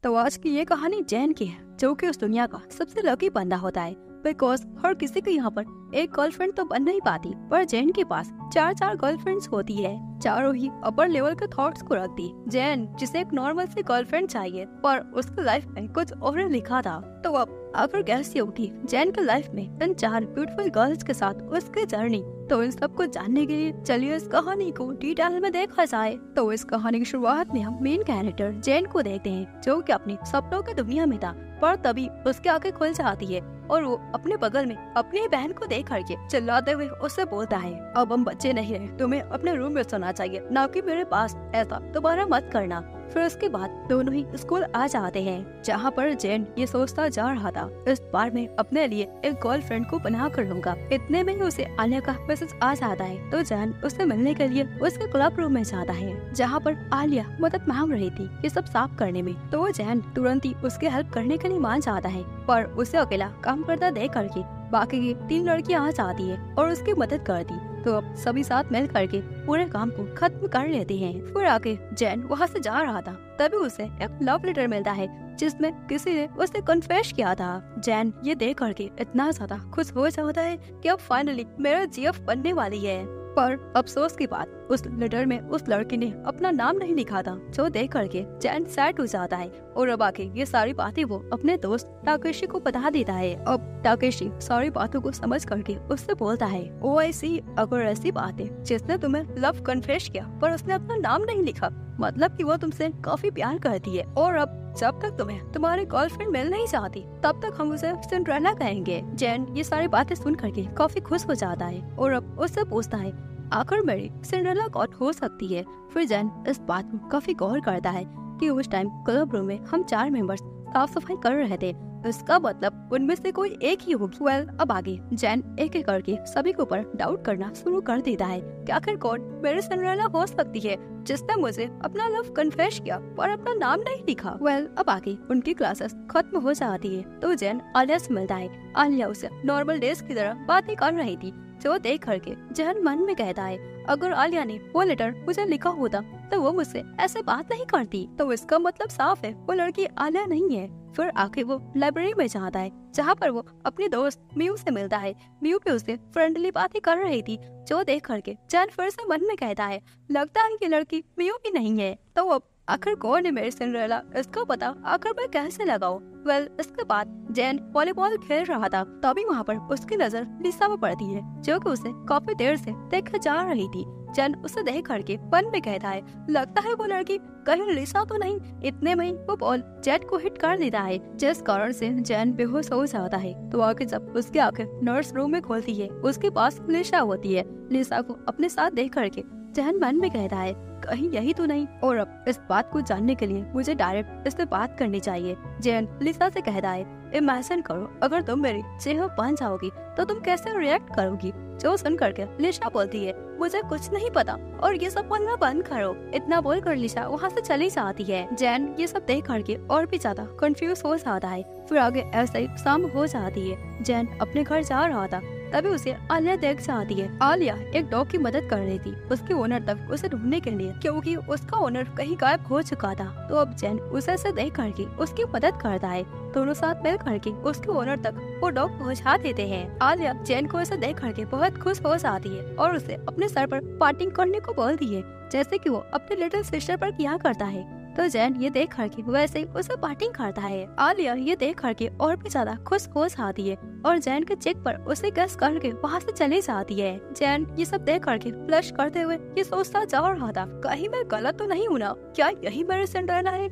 तो आज की ये कहानी जैन की है, जो कि उस दुनिया का सबसे लकी बंदा होता है। बिकॉज हर किसी के यहाँ पर एक गर्लफ्रेंड तो बन नहीं पाती, पर जैन के पास चार गर्लफ्रेंड्स होती है। चारों ही अपर लेवल के थॉट्स को रखती। जैन जिसे एक नॉर्मल सी गर्लफ्रेंड चाहिए, पर उसकी लाइफ में कुछ और लिखा था। तो अब आखिर कैसे उठी जैन के लाइफ में इन 4 ब्यूटीफुल गर्ल्स के साथ उसकी जर्नी। तो इन सब को जानने के लिए चलिए इस कहानी को डिटेल में देखा जाए। तो इस कहानी की शुरुआत में हम मेन कैरेक्टर जैन को देखते हैं, जो कि अपनी सपनों की दुनिया में था। पर तभी उसकी आंखें खुल जाती है और वो अपने बगल में अपनी बहन को देख करके चिल्लाते हुए उससे बोलता है, अब हम बच्चे नहीं रहे, तुम्हें अपने रूम में सोना चाहिए, ना कि मेरे पास। ऐसा दोबारा मत करना। फिर उसके बाद दोनों ही स्कूल आ जाते हैं, जहाँ पर जैन ये सोचता जा रहा था, इस बार मैं अपने लिए एक गर्लफ्रेंड को बना कर लूंगा। इतने में ही उसे आलिया का मैसेज आ जाता है। तो जैन उससे मिलने के लिए उसके क्लब रूम में जाता है, जहाँ पर आलिया मदद मांग रही थी ये सब साफ करने में। तो वो जैन तुरंत ही उसकी हेल्प करने के लिए मान जाता है, पर उसे अकेला काम करता देख करके बाकी की 3 लड़कियां आ जाती है और उसकी मदद करती। तो अब सभी साथ मिल करके पूरे काम को खत्म कर लेते हैं। फिर आगे जैन वहाँ से जा रहा था, तभी उसे एक लव लेटर मिलता है, जिसमें किसी ने उसे कन्फेस किया था। जैन ये देख करके इतना ज्यादा खुश हो जाता है कि अब फाइनली मेरा जीएफ बनने वाली है। पर अफसोस की बात, उस लेटर में उस लड़की ने अपना नाम नहीं लिखा था, जो देख करके जैन सैड हो जाता है। और अब आके ये सारी बातें वो अपने दोस्त टाकेशी को बता देता है। अब टाकेशी सारी बातों को समझ करके उससे बोलता है, ओ ऐसी अगर ऐसी बात है जिसने तुम्हें लव कन्फेस किया पर उसने अपना नाम नहीं लिखा, मतलब कि वो तुमसे काफी प्यार करती है, और अब जब तक तुम्हें तुम्हारी गर्लफ्रेंड मिल नहीं चाहती तब तक हम उसे सिंड्रेला कहेंगे। जैन ये सारी बातें सुन करके काफी खुश हो जाता है और अब उससे पूछता है, आखिर मेरी सिंड्रेला कौन हो सकती है। फिर जैन इस बात को काफी गौर करता है कि उस टाइम क्लब रूम में हम 4 मेंबर्स साफ सफाई कर रहे थे, इसका मतलब उनमें से कोई एक ही होगी। अब आगे जैन एक एक करके सभी के ऊपर डाउट करना शुरू कर देता है कि आखिर कौन मेरी सिंड्रेला हो सकती है जिसने मुझे अपना लव कन्फेस किया पर अपना नाम नहीं लिखा। अब आगे उनकी क्लासेस खत्म हो जाती है, तो जैन आलिया से मिलता है। आलिया उसे नॉर्मल डेज की तरह बातें कर रही थी, जो देख करके जैन मन में कहता है, अगर आलिया ने वो लेटर मुझे लिखा होता तो वो मुझसे ऐसे बात नहीं करती। तो इसका मतलब साफ है वो लड़की आलिया नहीं है। फिर आखिर वो लाइब्रेरी में जाता है, जहाँ पर वो अपने दोस्त म्यू से मिलता है। म्यू भी उससे फ्रेंडली बातें कर रही थी, जो देख करके जैन फिर से मन में कहता है, लगता है ये लड़की म्यू भी नहीं है। तो अब आखिर कौन है मेरी सिंड्रेला, इसका पता आखिर मैं कैसे लगाऊं। इसके बाद जैन वॉलीबॉल खेल रहा था, तभी वहाँ पर उसकी नजर लिसा पर पड़ती है, जो कि उसे काफी देर से देखकर जा रही थी। जैन उसे देख करके मन में कहता है, लगता है वो लड़की कहीं लिसा तो नहीं। इतने में वो बॉल जैन को हिट कर देता है, जिस कारण से जैन बेहोश हो जाता है। तो आगे जब उसकी आंखें नर्स रूम में खोलती है, उसके पास लिसा होती है। लिसा को अपने साथ देख करके जैन मन में कहता है, कहीं यही तो नहीं। और अब इस बात को जानने के लिए मुझे डायरेक्ट इससे बात करनी चाहिए। जैन लिसा से कहता है, इमेजिन करो अगर तुम मेरी जेहब बन जाओगी तो तुम कैसे रिएक्ट करोगी। जो सुन करके लिसा बोलती है, मुझे कुछ नहीं पता और ये सब बोलना बंद करो। इतना बोलकर लिसा वहाँ से चली जाती है। जैन ये सब देख करके और भी ज्यादा कंफ्यूज हो जाता है। फिर आगे ऐसे ही शाम हो जाती है। जैन अपने घर जा रहा था, तभी उसे आलिया देख जाती है। आलिया एक डॉग की मदद कर रही थी उसके ओनर तक उसे ढूंढने के लिए, क्योंकि उसका ओनर कहीं गायब हो चुका था। तो अब जैन उसे देख करके उसकी मदद करता है। दोनों साथ मिल करके उसके ओनर तक वो डॉग पहुंचा देते हैं। आलिया जैन को ऐसा देख करके बहुत खुश हो जाती है और उसे अपने सर पर पार्टिंग करने को बोलती है, जैसे कि वो अपने लिटिल सिस्टर पर किया करता है। तो जैन ये देख करके वैसे ही उसे पार्टिंग करता है। आलिया ये देख करके और भी ज्यादा खुश हो जाती है और जैन के चेक पर उसे गैस करके वहाँ से चली जाती है। जैन ये सब देख करके फ्लश करते हुए ये सोचता जा रहा था, कहीं मैं गलत तो नहीं हूँ ना, क्या यही मेरे सिंड्रेला है।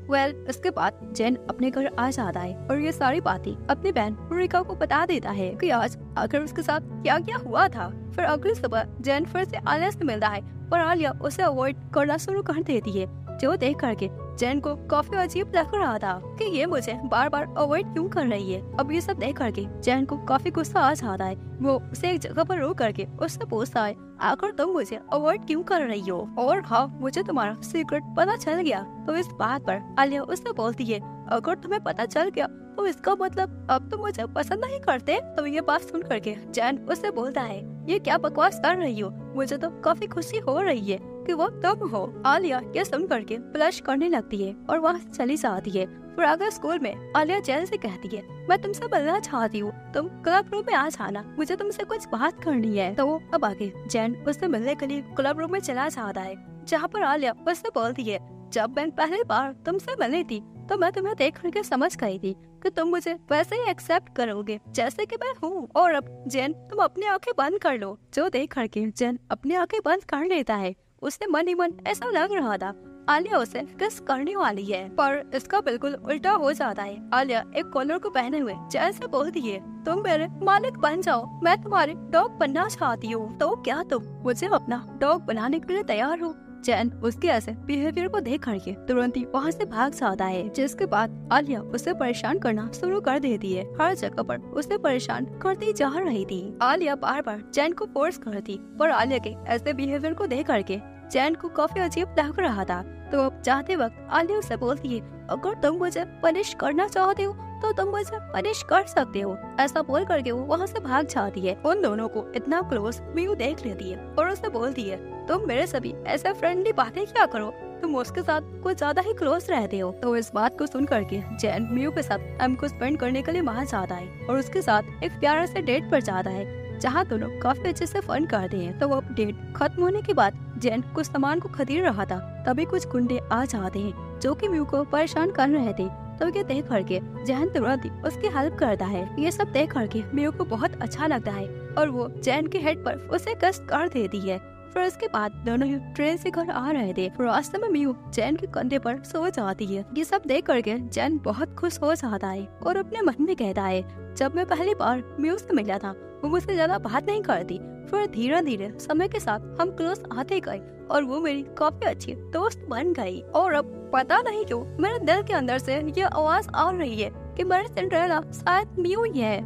इसके बाद जैन अपने घर आ जाता है और ये सारी बातें अपनी बहन रिका को बता देता है कि आज आखिर उसके साथ क्या क्या हुआ था। फिर अगली सुबह जैन फिर से आलिया से मिलता है, पर आलिया उसे अवॉइड करना शुरू कर देती है, जो देख करके जैन को काफी अजीब लग रहा था कि ये मुझे बार बार अवॉइड क्यों कर रही है। अब ये सब देख करके जैन को काफी गुस्सा आ जाता है। वो उसे एक जगह पर रोक करके उससे पूछता है, आखिर तुम मुझे अवॉइड क्यों कर रही हो, और हाँ मुझे तुम्हारा सीक्रेट पता चल गया। तो इस बात पर आलिया उससे बोलती है, अगर तुम्हें पता चल गया तो इसका मतलब अब तुम मुझे पसंद नहीं करते। तो ये बात सुन करके जैन उससे बोलता है, ये क्या बकवास कर रही हो, मुझे तो काफी खुशी हो रही है। कि वो तुम हो। आलिया ये सुन करके ब्लश करने लगती है और वहाँ से चली जाती है। फिर आगे स्कूल में आलिया जैन से कहती है, मैं तुमसे मिलना चाहती हूँ, तुम क्लब रूम में आ जाना, मुझे तुमसे कुछ बात करनी है। तो अब आगे जैन उससे मिलने के लिए क्लब रूम में चला जाता है, जहाँ पर आलिया उससे बोलती है, जब मैं पहली बार तुमसे मिली थी तो मैं तुम्हें देख करके समझ गई थी कि तुम मुझे वैसे ही एक्सेप्ट करोगे जैसे कि मैं हूँ। और अब जैन तुम अपनी आंखें बंद कर लो। जो देख करके जैन अपनी आंखें बंद कर लेता है। उसने मन ही मन ऐसा लग रहा था आलिया उसे किस करने वाली है, पर इसका बिल्कुल उल्टा हो जाता है। आलिया एक कॉलर को पहने हुए जैन से बोलती है, तुम मेरे मालिक बन जाओ, मैं तुम्हारे डॉग बनना चाहती हूँ। तो क्या तुम मुझे अपना डॉग बनाने के लिए तैयार हो? जैन उसके ऐसे बिहेवियर को देख करके तुरंत ही वहाँ से भाग जाता है, जिसके बाद आलिया उसे परेशान करना शुरू कर देती है। हर जगह पर उसे परेशान करती जा रही थी। आलिया बार बार जैन को फोर्स करती, पर आलिया के ऐसे बिहेवियर को देख करके जैन को काफी अजीब लग रहा था। तो अब जाते वक्त आलिया उसे बोलती है, अगर तुम मुझे पनिश करना चाहते हो तो तुम मुझे पनिश कर सकते हो। ऐसा बोल करके वो वहाँ से भाग जाती है। उन दोनों को इतना क्लोज मियू देख लेती है और उसे बोलती है, तुम मेरे सभी ऐसे फ्रेंडली बातें क्या करो, तुम उसके साथ कुछ ज्यादा ही क्लोज रहते हो। तो इस बात को सुन करके जैन मियू के साथ टाइम को स्पेंड करने के लिए वहाँ जाता है और उसके साथ एक प्यारे से डेट पर जाता है, जहाँ दोनों काफी अच्छे से फन करते हैं। तो वो डेट खत्म होने के बाद जैन कुछ सामान को खरीद रहा था, तभी कुछ गुंडे आ जाते हैं जो कि मियू को परेशान कर रहे थे। तो ये देख करके जैन तुरंत ही उसकी हेल्प करता है। ये सब देख करके मियू को बहुत अच्छा लगता है और वो जैन के हेड पर उसे किस कर देती है। फिर उसके बाद दोनों ही ट्रेन से घर आ रहे थे। रास्ते में मियू जैन के कंधे पर सो जाती है। ये सब देख करके जैन बहुत खुश हो जाता है और अपने मन में कहता है, जब मैं पहली बार मियू से मिला था वो मुझसे ज्यादा बात नहीं करती, फिर धीरे धीरे समय के साथ हम क्लोज आते गए और वो मेरी काफी अच्छी दोस्त बन गई। और अब पता नहीं क्यों मेरे दिल के अंदर से ये आवाज आ रही है कि मेरी सिंड्रेला शायद मियू ही है।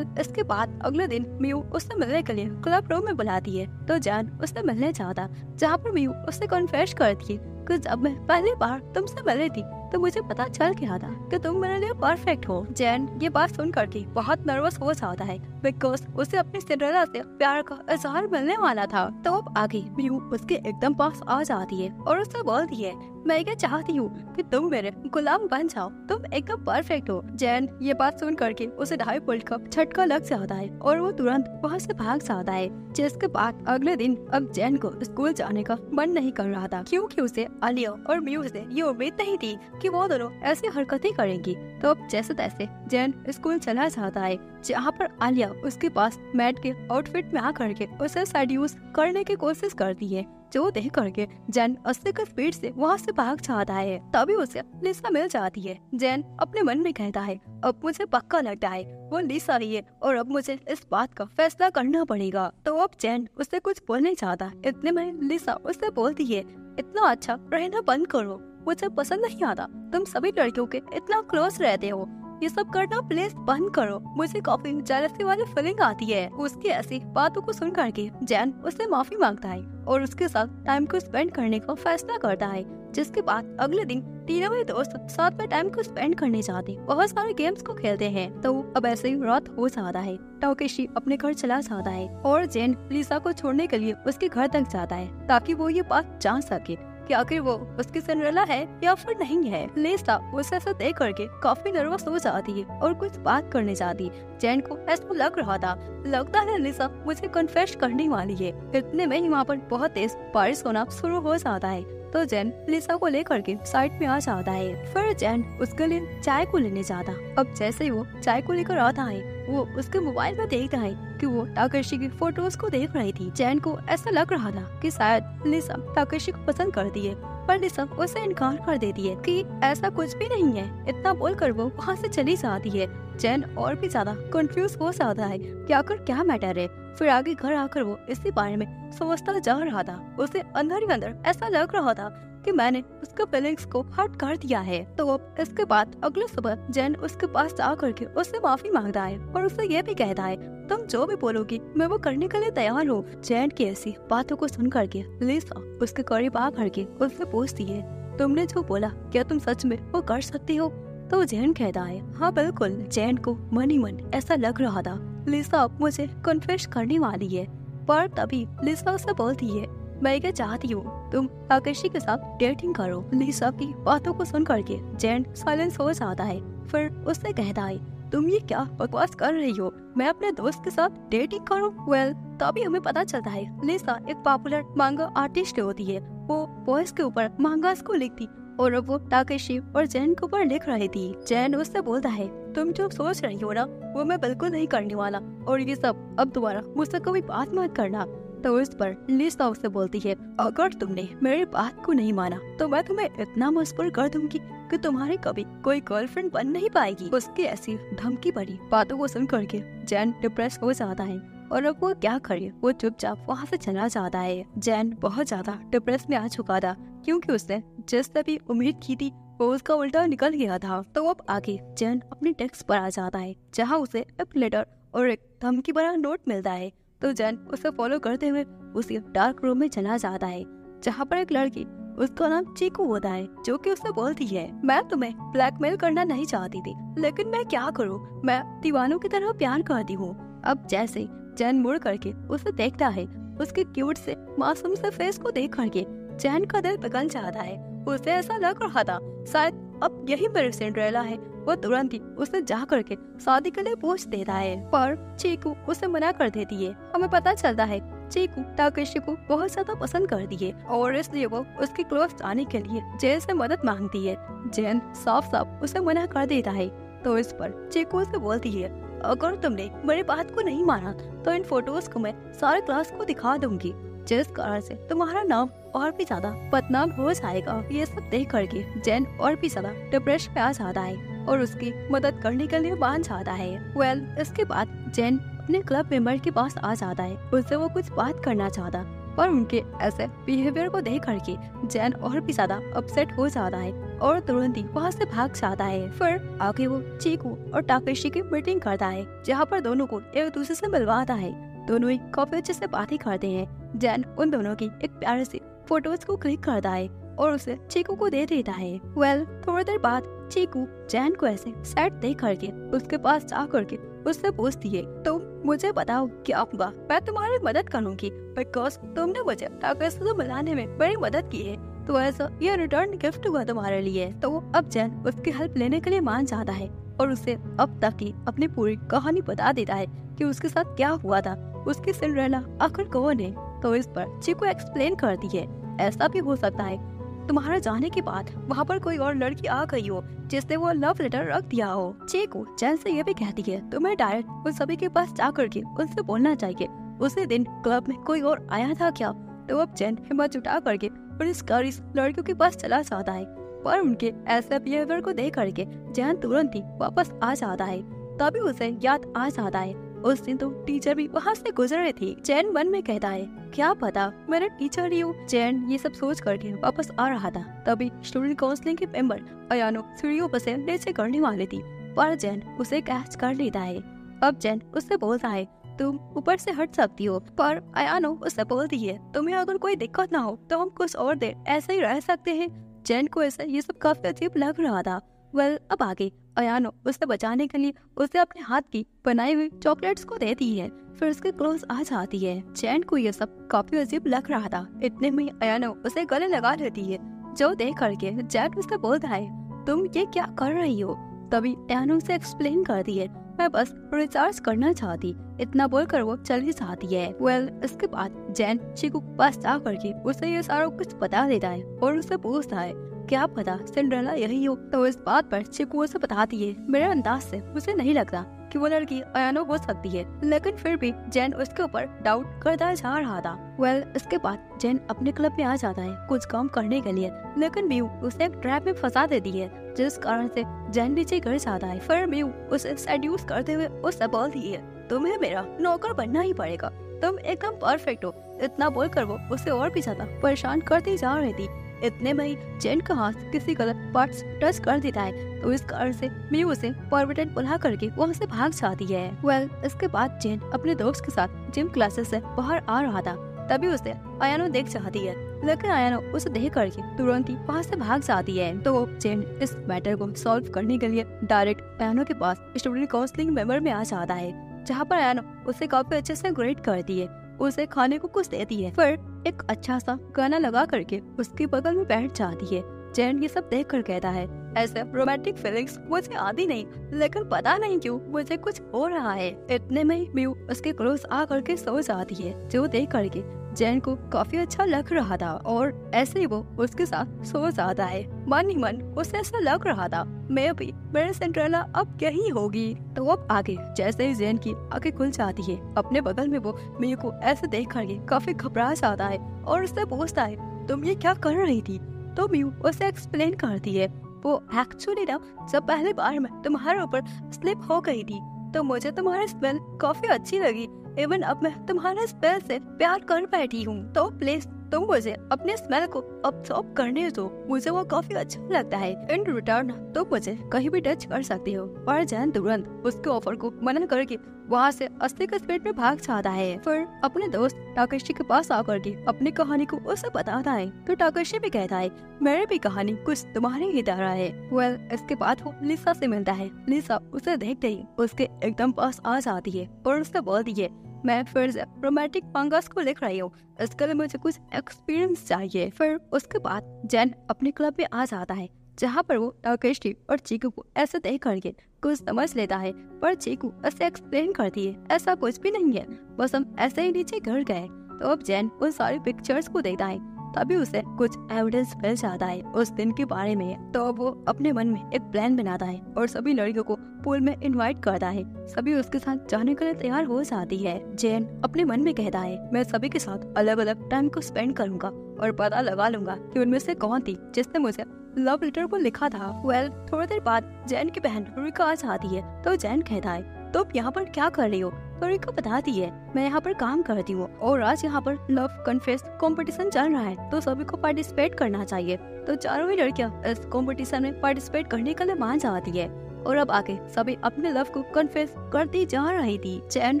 इसके बाद अगले दिन मियू उससे मिलने के लिए क्लब रूम में बुलाती है। तो जैन उससे मिलने जाता, जहाँ पर मियू उससे कन्फेस करती है कि जब मैं पहली बार तुमसे मिली थी तो मुझे पता चल गया था कि तुम मेरे लिए परफेक्ट हो। जैन ये बात सुन करके बहुत नर्वस हो जाता है, बिकॉज उसे अपनी सिंड्रेला से प्यार का इजहार मिलने वाला था। तो अब आगे मियू उसके एकदम पास आ जाती है और उससे बोलती है, मैं ये चाहती हूँ कि तुम मेरे गुलाम बन जाओ, तुम एकदम परफेक्ट हो। जैन ये बात सुन करके उसे 2.5 वोल्ट का झटका लग जाता है और वो तुरंत वहाँ से भाग जाता है। जिसके बाद अगले दिन अब जैन को स्कूल जाने का मन नहीं कर रहा था, क्योंकि उसे आलिया और मियू से ये उम्मीद नहीं थी कि वो दोनों ऐसी हरकतें करेंगी। तो अब जैसे तैसे जैन स्कूल चला जाता है, जहाँ पर आलिया उसके पास मैट के आउटफिट में आकर के उसे सेड्यूस करने की कोशिश करती है। जो देख करके जैन 80 की स्पीड से वहाँ से भाग जाता है। तभी उसे लिसा मिल जाती है। जैन अपने मन में कहता है, अब मुझे पक्का लगता है वो लिसा ही है और अब मुझे इस बात का फैसला करना पड़ेगा। तो अब जैन उससे कुछ बोलने चाहता, इतने में लिसा उससे बोलती है, इतना अच्छा रहना बंद करो, मुझे पसंद नहीं आता, तुम सभी लड़कियों के इतना क्लोज रहते हो, ये सब करना प्लीज बंद करो, मुझे काफी जेलसी वाली फीलिंग आती है। उसकी ऐसी बातों को सुन करके जैन उससे माफी मांगता है और उसके साथ टाइम को स्पेंड करने का फैसला करता है। जिसके बाद अगले दिन तीनों ही दोस्त साथ में टाइम को स्पेंड करने जाते, बहुत सारे गेम्स को खेलते हैं। तो अब ऐसे ही रात हो जाता है। टाकेशी अपने घर चला जाता है और जैन लिसा को छोड़ने के लिए उसके घर तक जाता है, ताकि वो ये बात जान सके कि आखिर वो उसकी सिंड्रेला है या फिर नहीं है। लिसा उसे ऐसा देख करके काफी नर्वस हो जाती है और कुछ बात करने जाती। जैन को ऐसा लग रहा था, लगता है लिसा मुझे कन्फेस करने वाली है। इतने में ही वहाँ पर बहुत तेज बारिश होना शुरू हो जाता है। तो जैन लिसा को लेकर के साइड में आ जाता है। फिर जैन उसके लिए चाय को लेने जाता। अब जैसे ही वो चाय को लेकर आता है, वो उसके मोबाइल में देखता है कि वो टाकेशी की फोटोज को देख रही थी। जैन को ऐसा लग रहा था कि शायद लिसा टाकेशी को पसंद करती है, पर लिसा उसे इनकार कर देती है कि ऐसा कुछ भी नहीं है। इतना बोलकर वो वहाँ से चली जाती है। जैन और भी ज्यादा कंफ्यूज हो जाता है कि आखिर क्या मैटर है। फिर आगे घर आकर वो इसी बारे में सोचता जा रहा था। उसे अंदर ही अंदर ऐसा लग रहा था कि मैंने उसके फीलिंग्स को हर्ट कर दिया है। तो अब इसके बाद अगले सुबह जैन उसके पास जा करके उससे माफी मांगता है और उससे ये भी कहता है, तुम जो भी बोलोगी मैं वो करने के लिए तैयार हूँ। जैन की ऐसी बातों को सुन करके लिसा उसके करीब आ करके उससे पूछती है, तुमने जो बोला क्या तुम सच में वो कर सकती हो? तो जैन कहता है, हाँ बिल्कुल। जैन को मन ही मन ऐसा लग रहा था लिसा अब मुझे कन्फेस करने वाली है। पर तभी लिसा उसे बोलती है, मैं क्या चाहती हूँ तुम ताकेशी के साथ डेटिंग करो। लिसा की बातों को सुन करके जैन साइलेंस हो जाता है। फिर उससे कहता है, तुम ये क्या बकवास कर रही हो? मैं अपने दोस्त के साथ डेटिंग करूं? वेल, तभी हमें पता चलता है लिसा एक पॉपुलर मांगा आर्टिस्ट होती है। वो बॉयज के ऊपर मांगास को लिखती और अब वो ताकेशी और जैन के ऊपर लिख रही थी। जैन उससे बोलता है, तुम जो सोच रही हो ना वो मैं बिल्कुल नहीं करने वाला, और ये सब अब दोबारा मुझसे कभी बात मत करना। तो इस पर लिसा उससे बोलती है, अगर तुमने मेरी बात को नहीं माना तो मैं तुम्हें इतना मजबूर कर दूंगी कि तुम्हारी कभी कोई गर्लफ्रेंड बन नहीं पाएगी। उसकी ऐसी धमकी भरी बातों को सुन करके जैन डिप्रेस हो जाता है और अब वो क्या करे, वो चुपचाप वहाँ से चला जाता है। जैन बहुत ज्यादा डिप्रेस में आ चुका था क्योंकि उसने जिससे भी उम्मीद की थी वो उसका उल्टा निकल गया था। तो अब आगे जैन अपनी डेस्क पर आ जाता है जहाँ उसे एक लेटर और एक धमकी भरा नोट मिलता है। तो जैन उसे फॉलो करते हुए उसी डार्क रूम में चला जाता है जहाँ पर एक लड़की, उसका नाम चीकू होता है, जो कि उससे बोलती है, मैं तुम्हें ब्लैकमेल करना नहीं चाहती थी, लेकिन मैं क्या करूँ, मैं दीवानों की तरह प्यार करती हूँ। अब जैसे जैन मुड़ करके उसे देखता है, उसके क्यूट से मासूम से फेस को देख करके जैन का दिल पिघल जाता है। उसे ऐसा लग रहा था शायद अब यही मेरी सिंड्रेला है। वो तुरंत ही उसे जा करके शादी के लिए पूछ देता है, पर चीकू उसे मना कर देती है। हमें पता चलता है चीकू ताकेशी को बहुत ज्यादा पसंद करती है और इसलिए वो उसके क्लोज आने के लिए जैन से मदद मांगती है। जैन साफ साफ उसे मना कर देता है। तो इस पर चीकू उसे बोलती है, अगर तुमने मेरी बात को नहीं माना तो इन फोटोज को मैं सारे क्लास को दिखा दूंगी, जिस कारण से तुम्हारा नाम और भी ज्यादा बदनाम हो जाएगा। ये सब देख करके जैन और भी ज्यादा डिप्रेशन में आ जाता है और उसकी मदद करने के लिए मान जाता है। वेल, इसके बाद जैन अपने क्लब मेंबर के पास आ जाता है। उससे वो कुछ बात करना चाहता, पर उनके ऐसे बिहेवियर को देख करके जैन और भी ज्यादा अपसेट हो जाता है और तुरंत ही वहाँ से भाग जाता है। फिर आगे वो चीकू और ताकेशी की मीटिंग करता है जहाँ पर दोनों को एक दूसरे से मिलवाता है। दोनों ही काफी अच्छे से बातें करते हैं। जैन उन दोनों की एक प्यारे सी फोटोज को क्लिक करता है और उसे चीकू को दे देता है। वेल, थोड़ी देर बाद चीकू जैन को ऐसे सैड देख करके उसके पास जा करके उससे पूछती है, तो मुझे बताओ क्या हुआ, मैं तुम्हारी मदद करूंगी बिकॉज तुमने मुझे ताकेशी से मिलाने में बड़ी मदद की है, तो ऐसा ये रिटर्न गिफ्ट हुआ तुम्हारे लिए। तो अब जैन उसकी हेल्प लेने के लिए मान जाता है और उसे अब तक की अपनी पूरी कहानी बता देता है कि उसके साथ क्या हुआ था, उसकी सिंड्रेला आखिर कौन है। तो इस पर चीकू एक्सप्लेन करती है, ऐसा भी हो सकता है तुम्हारे जाने के बाद वहाँ पर कोई और लड़की आ गई हो जिसने वो लव लेटर रख दिया हो। चीकू जैन से ये भी कहती है, तुम्हें डायरेक्ट उन सभी के पास जा करके उनसे बोलना चाहिए, उसी दिन क्लब में कोई और आया था क्या। तो अब जैन हिम्मत जुटा करके पुलिस लड़कियों के पास चला जाता है, पर उनके ऐसे बिहेवियर को देख करके जैन तुरंत ही वापस आ जाता है। तभी उसे याद आ जाता है उस दिन तो टीचर भी वहाँ से गुजरे थी। जैन मन में कहता है, क्या पता मेरे टीचर ही हो। जैन ये सब सोच करके वापस आ रहा था, तभी स्टूडेंट काउंसलिंग के मेंबर अयानो सीढ़ियों पर से नीचे करने वाली थी, पर जैन उसे कैच कर लेता है। अब जैन उससे बोलता है, तुम ऊपर से हट सकती हो, पर अयानो उससे बोलती है, तुम्हें अगर कोई दिक्कत ना हो तो हम कुछ और देर ऐसे ही रह सकते हैं। जैन को ऐसा ये सब काफी अजीब लग रहा था। वेल, अब आगे अयानो उसे बचाने के लिए उसे अपने हाथ की बनाई हुई चॉकलेट्स को देती है, फिर उसके क्लोज आ जाती है। जैन को ये सब काफी अजीब लग रहा था, इतने में अयानो उसे गले लगा लेती है, जो देख करके जैन उससे बोलता है, तुम ये क्या कर रही हो। तभी अयानो उसे एक्सप्लेन करती है, मैं बस रिचार्ज करना चाहती, इतना बोलकर वो चली जाती है। वेल, इसके बाद जैन चीकू के पास जा करके उसे ये सारा कुछ बता देता है और उससे पूछता है, क्या पता सिंड्रेला यही हो। तो इस बात पर चीकू उसे बताती है, मेरे अंदाज से मुझे नहीं लगता कि वो लड़की अयानो हो सकती है, लेकिन फिर भी जैन उसके ऊपर डाउट करता जा रहा था। वेल, इसके बाद जैन अपने क्लब में आ जाता है कुछ काम करने के लिए, लेकिन म्यू उसे एक ट्रैप में फंसा देती है, जिस कारण से जैन नीचे गिर जाता है। फिर म्यू उसे सेड्यूस करते हुए उससे बोलती है, तुम्हें मेरा नौकर बनना ही पड़ेगा, तुम एकदम परफेक्ट हो। इतना बोलकर वो उसे और भी ज्यादा परेशान करती जा रही थी। इतने में ही जैन का हाथ किसी गलत पार्ट्स टच कर देता है, तो इस कारण से म्यू उसे परमिटेंट बुला करके वहाँ से भाग जाती है। वेल, इसके बाद जैन अपने दोस्त के साथ जिम क्लासेस से बाहर आ रहा था, तभी उसे अयानो देख जाती है, लेकिन अयानो उसे देख करके तुरंत ही वहाँ से भाग जाती है। तो जैन इस मैटर को सॉल्व करने के लिए डायरेक्ट अयानो के पास स्टूडेंट काउंसलिंग मेंबर में आ जाता है, जहाँ पर अयानो उसे काफी अच्छे से ग्रेड करती है उसे खाने को कुछ देती है, फिर एक अच्छा सा गाना लगा करके उसके बगल में बैठ जाती है। जैन ये सब देख कर कहता है, ऐसे रोमांटिक फीलिंग्स मुझे आती नहीं, लेकिन पता नहीं क्यों मुझे कुछ हो रहा है। इतने में म्यू उसके क्लोज आ करके सो जाती है, जो देख करके जैन को काफी अच्छा लग रहा था और ऐसे ही वो उसके साथ सो जाता है। मन ही मन उसे ऐसा लग रहा था, मैं भी मेरी सिंड्रेला अब यही होगी। तो अब आगे जैसे ही जैन की आंखें खुल जाती है, अपने बगल में वो म्यू को ऐसे देख करके काफी घबरा जाता है और उससे पूछता है, तुम ये क्या कर रही थी? तो म्यू उसे एक्सप्लेन करती है, वो एक्चुअली ना जब पहली बार मैं तुम्हारे ऊपर स्लिप हो गई थी तो मुझे तुम्हारी स्मेल काफी अच्छी लगी। इवन अब मैं तुम्हारे स्मेल से प्यार कर बैठी हूँ, तो प्लीज तुम मुझे अपने स्मेल को अब्सॉर्ब करने दो, मुझे वो काफी अच्छा लगता है। इन रिटर्न तुम मुझे कहीं भी टच कर सकती हो। पर जैन तुरंत उसके ऑफर को मना करके वहाँ से 80 की स्पीड में भाग जाता है। फिर अपने दोस्त टाकेशी के पास आकर के अपनी कहानी को उसे बताता है, तो टाकेशी भी कहता है, मेरी भी कहानी कुछ तुम्हारी ही तरह है। वेल, इसके बाद वो लिसा से मिलता है। लिसा उसे देखते ही उसके एकदम पास आ जाती है और उससे बोलती है, मैं फिर से रोमांटिक पंगास को लिख रही हूँ, इसके लिए मुझे कुछ एक्सपीरियंस चाहिए। फिर उसके बाद जैन अपने क्लब में आ जाता है, जहाँ पर वो टाकेशी और चीकू को ऐसे देख करके कुछ समझ लेता है, पर चीकू ऐसे एक्सप्लेन करती है, ऐसा कुछ भी नहीं है, बस हम ऐसे ही नीचे गिर गए। तो अब जैन उन सारी पिक्चर्स को देखता है, तभी उसे कुछ एविडेंस मिल जाता है उस दिन के बारे में। तो अब वो अपने मन में एक प्लान बनाता है और सभी लड़कियों को पूल में इनवाइट करता है। सभी उसके साथ जाने के लिए तैयार हो जाती है। जैन अपने मन में कहता है, मैं सभी के साथ अलग अलग टाइम को स्पेंड करूंगा और पता लगा लूंगा कि उनमें से कौन थी जिसने मुझे लव लेटर को लिखा था। वेल, थोड़ी देर बाद जैन की बहन रिका आ जाती है। तो जैन कहता है, तुम यहाँ पर क्या कर रही हो? तो रिका बताती है, मैं यहाँ पर काम करती हूँ और आज यहाँ पर लव कन्फेस कंपटीशन चल रहा है, तो सभी को पार्टिसिपेट करना चाहिए। तो चारों ही लड़कियाँ इस कंपटीशन में पार्टिसिपेट करने के लिए मान जाती है और अब आगे सभी अपने लव को कन्फेस करती जा रही थी। जैन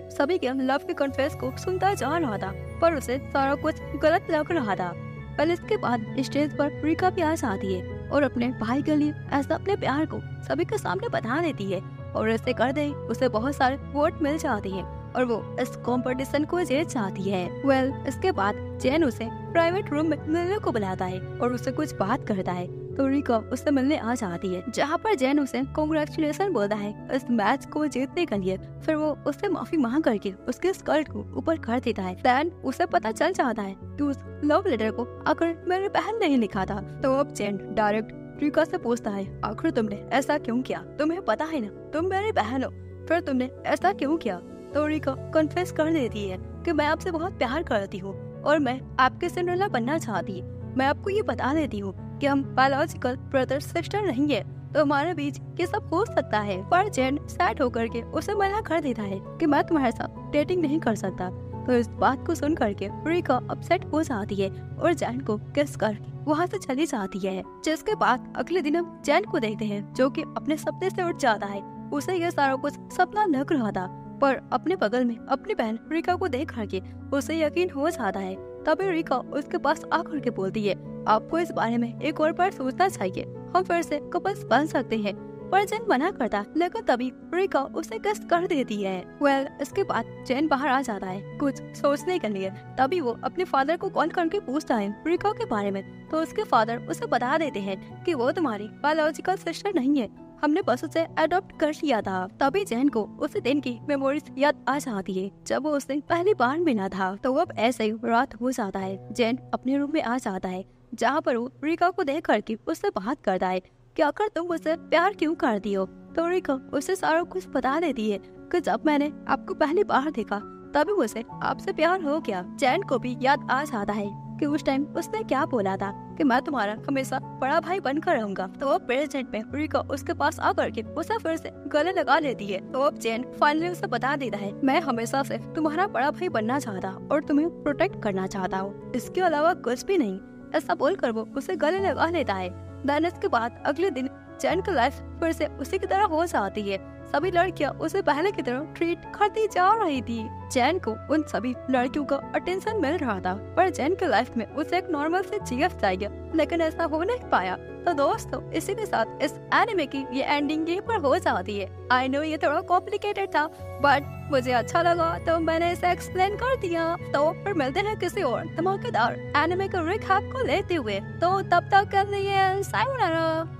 सभी के लव के कन्फेस को सुनता जा रहा था, पर उसे सारा कुछ गलत लग रहा था। पर इसके बाद स्टेज पर रिका भी आ जाती है और अपने भाई के लिए ऐसा अपने प्यार को सभी के सामने बता देती है और ऐसे कर दे उसे बहुत सारे वोट मिल जाते हैं और वो इस कंपटीशन को जीत जाती है। वेल, इसके बाद जैन उसे प्राइवेट रूम में मिलने को बुलाता है और उससे कुछ बात करता है। तो रिका उससे मिलने आ जाती है, जहाँ पर जैन उसे कांग्रेचुलेशन बोलता है इस मैच को जीतने के लिए। फिर वो उससे माफी मांग करके उसके स्कर्ट को ऊपर कर देता है। देन उसे पता चल जाता है कि उस लव लेटर को आखिर मेरी बहन ने ही लिखा था। तो अब जैन डायरेक्ट रिका से पूछता है, आखिर तुमने ऐसा क्यों किया? तुम्हें पता है ना तुम मेरी बहन हो, फिर तुमने ऐसा क्यों किया? तो रिका कन्फेस कर देती है कि मैं आपसे बहुत प्यार करती हूँ और मैं आपके सिंड्रेला बनना चाहती। मैं आपको ये बता देती हूँ कि हम बायोलॉजिकल ब्रदर सिस्टर नहीं है, तो हमारे बीच ये सब हो सकता है। पर जैन सैड होकर के उसे मना कर देता है कि मैं तुम्हारे साथ डेटिंग नहीं कर सकता। तो इस बात को सुन करके रिका अपसेट हो जाती है और जैन को किस करके वहाँ से चली जाती है। जिसके बाद अगले दिन हम जैन को देखते हैं, जो कि अपने सपने से उठ जाता है। उसे ये सारा कुछ सपना लग रहा था, पर अपने बगल में अपनी बहन रिका को देख करके उसे यकीन हो जाता है। तभी रिका उसके पास आकर के बोलती है, आपको इस बारे में एक और बार सोचना चाहिए, हम फिर से कपल्स बन सकते हैं। पर जैन मना करता, लेकिन तभी रिका उसे किस कर देती है। वेल, इसके बाद जैन बाहर आ जाता है कुछ सोचने के लिए। तभी वो अपने फादर को कॉल करके पूछता है रिका के बारे में। तो उसके फादर उसे बता देते हैं कि वो तुम्हारी बायोलॉजिकल सिस्टर नहीं है, हमने बस उसे अडॉप्ट कर लिया था। तभी जैन को उस दिन की मेमोरीज याद आ जाती है जब वो उसे पहली बार मिला था। तो अब ऐसे ही रात हो जाता है। जैन अपने रूम में आ जाता है, जहाँ पर वो रिका को देख करके उससे बात करता है कि आखिर तुम मुझसे प्यार क्यों करती हो। तो रिका उसे सारा कुछ बता देती है कि जब मैंने आपको पहली बार देखा तभी मुझे आपसे प्यार हो गया। जैन को भी याद आ जाता है कि उस टाइम उसने क्या बोला था कि मैं तुम्हारा हमेशा बड़ा भाई बनकर रहूंगा। तो अब प्रेजेंट में रिका उसके पास आकर के उसे फिर से गले लगा लेती है। तो अब जैन फाइनली उसे बता देता है, मैं हमेशा से तुम्हारा बड़ा भाई बनना चाहता और तुम्हें प्रोटेक्ट करना चाहता हूँ, इसके अलावा कुछ भी नहीं। ऐसा बोलकर वो उसे गले लगा लेता है। देन इसके बाद अगले दिन जैन की लाइफ फिर से उसी की तरह हो जाती है। सभी लड़कियां उसे पहले की तरह ट्रीट करती जा रही थी। जैन को उन सभी लड़कियों का अटेंशन मिल रहा था, पर जैन की लाइफ में उसे एक नॉर्मल से जीएफ चाहिए, लेकिन ऐसा हो नहीं पाया। तो दोस्तों, इसी के साथ इस एनिमे की ये एंडिंग यहीं पर हो जाती है। आई नो ये थोड़ा कॉम्प्लिकेटेड था, बट मुझे अच्छा लगा तो मैंने इसे एक्सप्लेन कर दिया। तो फिर मिलते हैं किसी और धमाकेदार एनिमे के रिकैप को लेते हुए। तो तब तक के लिए सायोनारा।